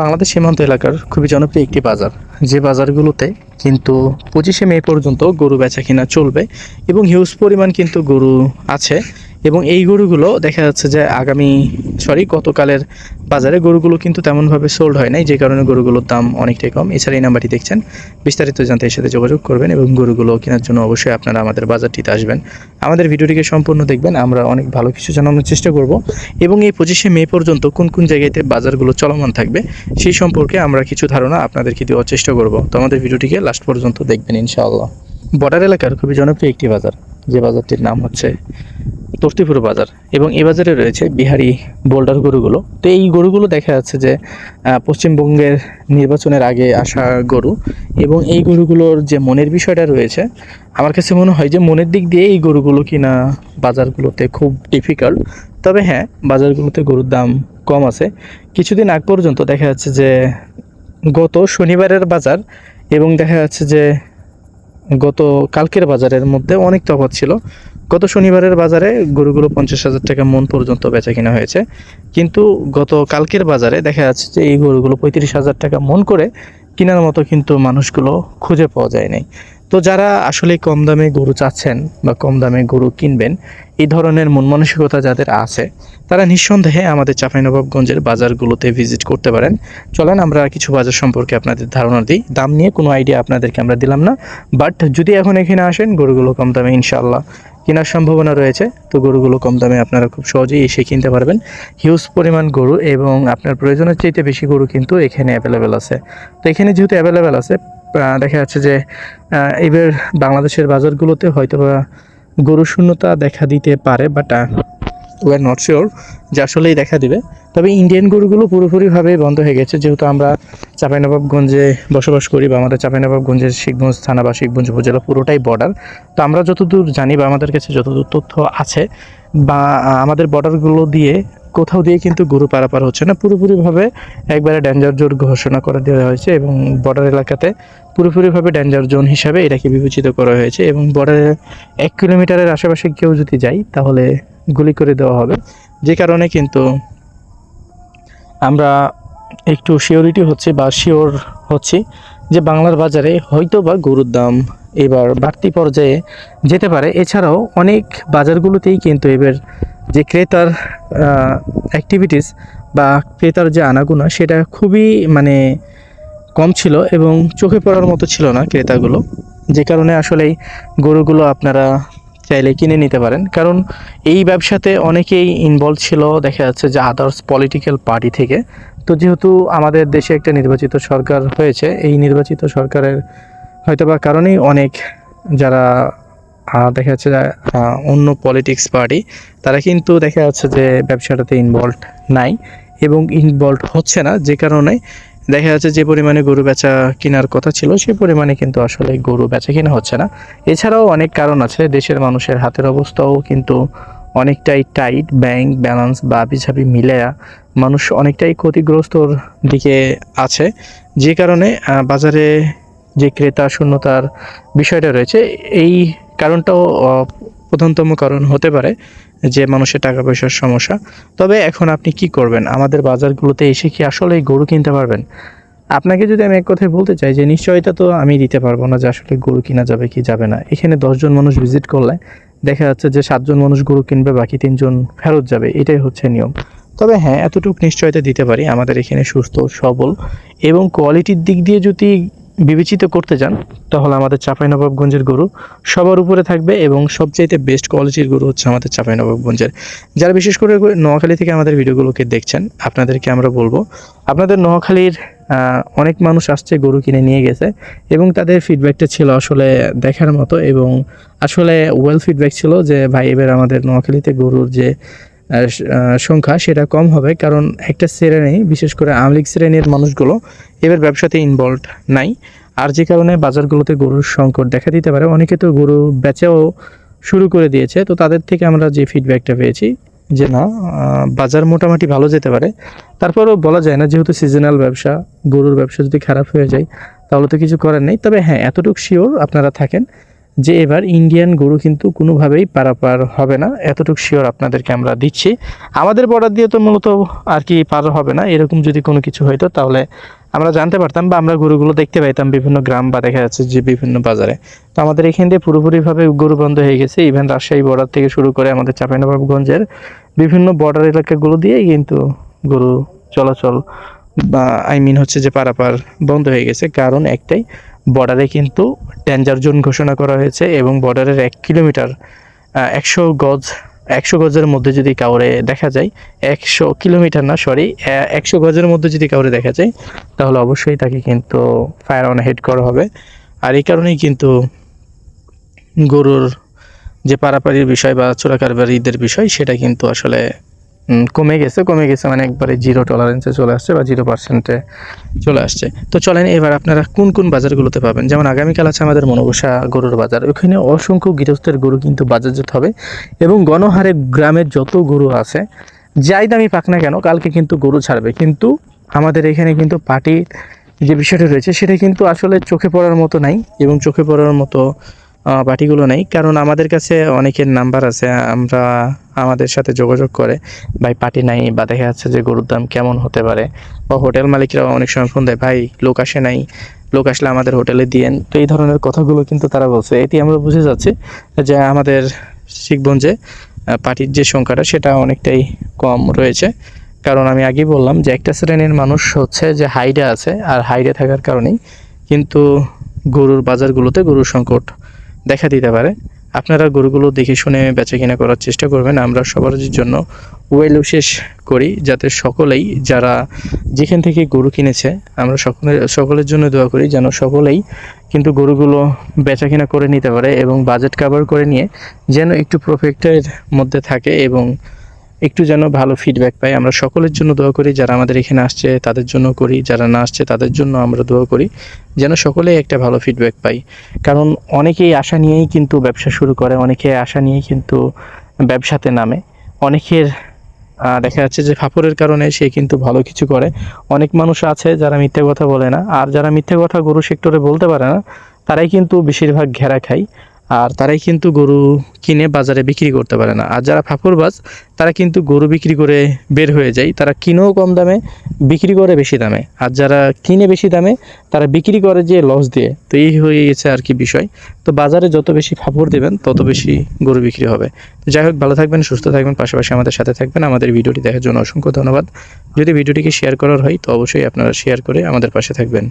বাংলাদেশ সীমান্ত এলাকার খুবই জনপ্রিয় একটি বাজার, যে বাজারগুলোতে কিন্তু 25শে মে পর্যন্ত গরু বেচা কিনা চলবে এবং হিউজ পরিমাণ কিন্তু গরু আছে। এবং এই গরুগুলো দেখা যাচ্ছে যে গতকালের বাজারে গরুগুলো কিন্তু তেমনভাবে সোল্ড হয় নাই, যে কারণে গরুগুলোর দাম অনেকটাই কম। এছাড়া এই নাম্বারটি দেখছেন, বিস্তারিত জানতে এর সাথে যোগাযোগ করবেন এবং গরুগুলো কেনার জন্য অবশ্যই আপনারা আমাদের বাজারটিতে আসবেন। আমাদের ভিডিওটিকে সম্পূর্ণ দেখবেন, আমরা অনেক ভালো কিছু জানানোর চেষ্টা করব এবং এই 25শে মে পর্যন্ত কোন কোন জায়গাতে বাজারগুলো চলমান থাকবে সেই সম্পর্কে আমরা কিছু ধারণা আপনাদেরকে দেওয়ার চেষ্টা করব। তো আমাদের ভিডিওটিকে লাস্ট পর্যন্ত দেখবেন ইনশাআল্লাহ। বর্ডার এলাকার খুবই জনপ্রিয় একটি বাজার, যে বাজারটির নাম হচ্ছে তর্তিপুর বাজার এবং এই বাজারে রয়েছে বিহারি বোল্ডার গরুগুলো। তো এই গরুগুলো দেখা যাচ্ছে যে পশ্চিমবঙ্গের নির্বাচনের আগে আসা গরু এবং এই গরুগুলোর যে মনের বিষয়টা রয়েছে, আমার কাছে মনে হয় যে মনের দিক দিয়ে এই গরুগুলো কিনা বাজারগুলোতে খুব ডিফিকাল্ট। তবে হ্যাঁ, বাজারগুলোতে গরুর দাম কম আছে। কিছুদিন আগ পর্যন্ত দেখা যাচ্ছে যে গত শনিবারের বাজার এবং দেখা যাচ্ছে যে গত কালকের বাজারের মধ্যে অনেক তফাৎ ছিল। গত শনিবারের বাজারে গরুগুলো 50,000 টাকা মন পর্যন্ত বেচা কিনা হয়েছে, কিন্তু গত কালকের বাজারে দেখা যাচ্ছে যে এই গরুগুলো 35,000 টাকা মন করে কেনার মতো কিন্তু মানুষগুলো খুঁজে পাওয়া যায় নাই। তো যারা আসলে কম দামে গরু চাচ্ছেন বা কম দামে গরু কিনবেন, এই ধরনের মন মানসিকতা যাদের আছে, তারা নিঃসন্দেহে আমাদের চাঁপাইনবাবগঞ্জের বাজারগুলোতে ভিজিট করতে পারেন। চলেন আমরা কিছু বাজার সম্পর্কে আপনাদের ধারণা দিই। দাম নিয়ে কোনো আইডিয়া আপনাদেরকে আমরা দিলাম না, বাট যদি এখন এখানে আসেন গরুগুলো কম দামে ইনশাআল্লাহ কেনার সম্ভাবনা রয়েছে। তো গরুগুলো কম দামে আপনারা খুব সহজেই এসে কিনতে পারবেন। হিউজ পরিমাণ গরু এবং আপনার প্রয়োজনের চাইতে বেশি গরু কিন্তু এখানে অ্যাভেলেবেল আছে। তো এখানে যেহেতু অ্যাভেলেবেল আছে, দেখা যাচ্ছে যে এবার বাংলাদেশের বাজারগুলোতে হয়তোবা গরু শূন্যতা দেখা দিতে পারে, but we are not sure যে আসলেই দেখা দিবে। তবে ইন্ডিয়ান গরুগুলো পুরোপুরিভাবে বন্ধ হয়ে গেছে, যেহেতু আমরা চাঁপাইনবাবগঞ্জে বসবাস করি বা আমাদের চাঁপাইনবাবগঞ্জের শিখগঞ্জ থানা বা শিখগঞ্জ উপজেলা পুরোটাই বর্ডার। তো আমরা যতদূর জানি বা আমাদের কাছে যতদূর তথ্য আছে, বা আমাদের বর্ডারগুলো দিয়ে কোথাও দিয়ে কিন্তু গরু পারাপার হচ্ছে না, পুরোপুরিভাবে একবারে ডেঞ্জার জোন ঘোষণা করে দেওয়া হয়েছে এবং বর্ডার এলাকাতে পুরোপুরিভাবে ডেঞ্জার জোন হিসাবে এটাকে বিবেচিত করা হয়েছে এবং বর্ডারের 1 কিলোমিটারের আশেপাশে কেউ যদি যায় তাহলে গুলি করে দেওয়া হবে। যে কারণে কিন্তু আমরা একটু শিওরিটি হচ্ছে বা শিওর হচ্ছি যে বাংলার বাজারে হয়তো বা গরুর দাম এবার বাড়তি পর্যায়ে যেতে পারে। এছাড়াও অনেক বাজারগুলোতেই কিন্তু এবার যে ক্রেতার অ্যাক্টিভিটিস বা ক্রেতার যে আনাগোনা সেটা খুবই কম ছিল এবং চোখে পড়ার মতো ছিল না ক্রেতাগুলো, যে কারণে আসলেই গরুগুলো আপনারা চাইলে কিনে নিতে পারেন। কারণ এই ব্যবসাতে অনেকেই ইনভলভ ছিল, দেখা যাচ্ছে যে আদার্স পলিটিক্যাল পার্টি থেকে। তো যেহেতু আমাদের দেশে একটা নির্বাচিত সরকার হয়েছে, এই নির্বাচিত সরকারের হয়তোবা কারণেই অনেক যারা দেখা যাচ্ছে যে অন্য পলিটিক্স পার্টি, তারা কিন্তু দেখা যাচ্ছে যে ব্যবসাটাতে ইনভলভ নাই এবং ইনভলভ হচ্ছে না, যে কারণে দেখা যাচ্ছে যে পরিমাণে গরু বেচা কেনার কথা ছিল সে পরিমাণে কিন্তু আসলে গরু বেচা কেনা হচ্ছে না। এছাড়াও অনেক কারণ আছে, দেশের মানুষের হাতের অবস্থাও কিন্তু অনেকটাই টাইট, ব্যাংক ব্যালেন্স বা আবিঝাবি মিলেয়া মানুষ অনেকটাই ক্ষতিগ্রস্তর দিকে আছে, যে কারণে বাজারে যে ক্রেতা শূন্যতার বিষয়টা রয়েছে, এই কারণটাও প্রধানতম কারণ হতে পারে যে মানুষের টাকা পয়সার সমস্যা। তবে এখন আপনি কি করবেন, আমাদের বাজারগুলোতে এসে কি আসলে গরু কিনতে পারবেন? আপনাকে যদি আমি এক কথায় বলতে চাই যে নিশ্চয়তা তো আমি দিতে পারবো না যে আসলে গরু কিনা যাবে কি যাবে না। এখানে 10 জন মানুষ ভিজিট করলে দেখা যাচ্ছে যে 7 জন মানুষ গরু কিনবে, বাকি 3 জন ফেরত যাবে, এটাই হচ্ছে নিয়ম। তবে হ্যাঁ, এতটুকু নিশ্চয়তা দিতে পারি আমাদের এখানে সুস্থ সবল এবং কোয়ালিটির দিক দিয়ে যদি বিবেচিত করতে যান তাহলে আমাদের চাঁপাইনবাবগঞ্জের গরু সবার উপরে থাকবে এবং সবচাইতে বেস্ট কোয়ালিটির গরু হচ্ছে আমাদের চাঁপাইনবাবগঞ্জের। যারা বিশেষ করে নোয়াখালী থেকে আমাদের ভিডিওগুলোকে দেখছেন, আপনাদেরকে আমরা বলবো আপনাদের নোয়াখালীর অনেক মানুষ আসছে, গরু কিনে নিয়ে গেছে এবং তাদের ফিডব্যাকটা ছিল আসলে দেখার মতো এবং আসলে ওয়েল ফিডব্যাক ছিল যে ভাই এবার আমাদের নোয়াখালীতে গরুর যে সংখ্যা সেটা কম হবে, কারণ একটা শ্রেণী বিশেষ করে আওয়ামী লীগ শ্রেণীর মানুষগুলো এবার ব্যবসাতে ইনভলভ নাই, আর যে কারণে বাজারগুলোতে গরুর সংকট দেখা দিতে পারে। অনেকে তো গরু বেচাও শুরু করে দিয়েছে। তো তাদের থেকে আমরা যে ফিডব্যাকটা পেয়েছি যে না, বাজার মোটামুটি ভালো যেতে পারে। তারপরেও বলা যায় না, যেহেতু সিজনাল ব্যবসা, গরুর ব্যবসা যদি খারাপ হয়ে যায় তাহলে তো কিছু করার নেই। তবে হ্যাঁ, এতটুকু শিওর আপনারা থাকেন যে এবার ইন্ডিয়ান গরু কিন্তু কোনোভাবেই পারাপার হবে না, এতটুকু শিওর আপনাদেরকে আমরা দিচ্ছি। আমাদের বর্ডার দিয়ে তো মূলত আর কি পার হবে না, এরকম যদি কোনো কিছু হইতো তাহলে আমরা জানতে পারতাম বা আমরা গরুগুলো দেখতে পাইতাম বিভিন্ন গ্রাম বা দেখা যাচ্ছে যে বিভিন্ন বাজারে। তো আমাদের এখান দিয়ে পুরোপুরিভাবে গরু বন্ধ হয়ে গেছে। ইভেন রাজশাহী বর্ডার থেকে শুরু করে আমাদের চাঁপাইনবাবগঞ্জের বিভিন্ন বর্ডার এলাকাগুলো দিয়েই কিন্তু গরু চলাচল বা হচ্ছে যে পারাপার বন্ধ হয়ে গেছে। কারণ একটাই, বর্ডারে কিন্তু ডেঞ্জার জোন ঘোষণা করা হয়েছে এবং বর্ডারের 1 কিলোমিটার 100 গজের মধ্যে যদি কাউরে দেখা যায়, 100 কিলোমিটার না সরি 100 গজের মধ্যে যদি কাউরে দেখা যায় তাহলে অবশ্যই তাকে কিন্তু ফায়ার অন হেড করা হবে। আর এই কারণেই কিন্তু গরুর যে পারাপারির বিষয় বা চোরাকারবারিদের বিষয় সেটা কিন্তু আসলে কমে গেছে মানে একবারে 0 টলারেন্সে চলে আসছে বা 0%-এ চলে আসছে। তো চলেন এবার আপনারা কোন কোন বাজারগুলোতে পাবেন। যেমন আগামীকাল আছে আমাদের মনোবসা গরুর বাজার, ওখানে অসংখ্য গৃহস্থের গরু কিন্তু বাজারজাত হবে এবং গণহারে গ্রামের যত গরু আছে যাই দামি পাক না কেন কালকে কিন্তু গরু ছাড়বে। কিন্তু আমাদের এখানে কিন্তু পার্টির যে বিষয়টা রয়েছে সেটা কিন্তু আসলে চোখে পড়ার মতো নাই এবং চোখে পড়ার মতো পার্টিগুলো নেই। কারণ আমাদের কাছে অনেকের নাম্বার আছে, আমরা আমাদের সাথে যোগাযোগ করে ভাই পার্টি নাই বা দেখা যাচ্ছে যে গরুর দাম কেমন হতে পারে, বা হোটেল মালিকরা অনেক সময় ফোন দেয় ভাই লোক আসে নাই, লোক আসলে আমাদের হোটেলে দিয়েন। তো এই ধরনের কথাগুলো কিন্তু তারা বলছে। এটি আমরা বুঝে যাচ্ছি যে আমাদের শিখগঞ্জে পার্টির যে সংখ্যাটা সেটা অনেকটাই কম রয়েছে। কারণ আমি আগেই বললাম যে একটা শ্রেণীর মানুষ হচ্ছে যে হাইডে আছে, আর হাইডে থাকার কারণেই কিন্তু গরুর বাজারগুলোতে গরুর সংকট দেখা দিতে পারে। আপনারা গরুগুলো দেখে শুনে বেচা কিনা করার চেষ্টা করবেন। আমরা সবার জন্য ওয়েল উইশেস করি যাতে সকলেই যারা যেখান থেকে গরু কিনেছে আমরা সকলের জন্য দোয়া করি যেন সকলেই কিন্তু গরুগুলো বেচা কিনা করে নিতে পারে এবং বাজেট কভার করে নিয়ে যেন একটু প্রফিটের মধ্যে থাকে এবং একটু যেন ভালো ফিডব্যাক পাই। আমরা সকলের জন্য দোয়া করি, যারা আমাদের এখানে আসছে তাদের জন্য করি, যারা না আসছে তাদের জন্য আমরা দোয়া করি যেন সকলেই একটা ভালো ফিডব্যাক পাই। কারণ অনেকেই আশা নিয়েই কিন্তু ব্যবসা শুরু করে, অনেকে আশা নিয়েই কিন্তু ব্যবসাতে নামে, অনেকের দেখা যাচ্ছে যে ফাপড়ের কারণে সে কিন্তু ভালো কিছু করে। অনেক মানুষ আছে যারা মিথ্যে কথা বলে না, আর যারা মিথ্যে কথা গরু সেক্টরে বলতে পারে না তারাই কিন্তু বেশিরভাগ ঘেরা খায়, আর তারাই কিন্তু গরু কিনে বাজারে বিক্রি করতে পারে না। আর যারা ফাপড়বাজ তারা কিন্তু গরু বিক্রি করে বের হয়ে যায়, তারা কিনেও কম দামে বিক্রি করে বেশি দামে, আর যারা কিনে বেশি দামে তারা বিক্রি করে যে লস দিয়ে। তো এই হয়ে গেছে আর কি বিষয়। তো বাজারে যত বেশি ফাপড় দেবেন তত বেশি গরু বিক্রি হবে। তো যাই হোক, ভালো থাকবেন, সুস্থ থাকবেন, পাশাপাশি আমাদের সাথে থাকবেন। আমাদের ভিডিওটি দেখার জন্য অসংখ্য ধন্যবাদ। যদি ভিডিওটিকে শেয়ার করার হয় তো অবশ্যই আপনারা শেয়ার করে আমাদের পাশে থাকবেন।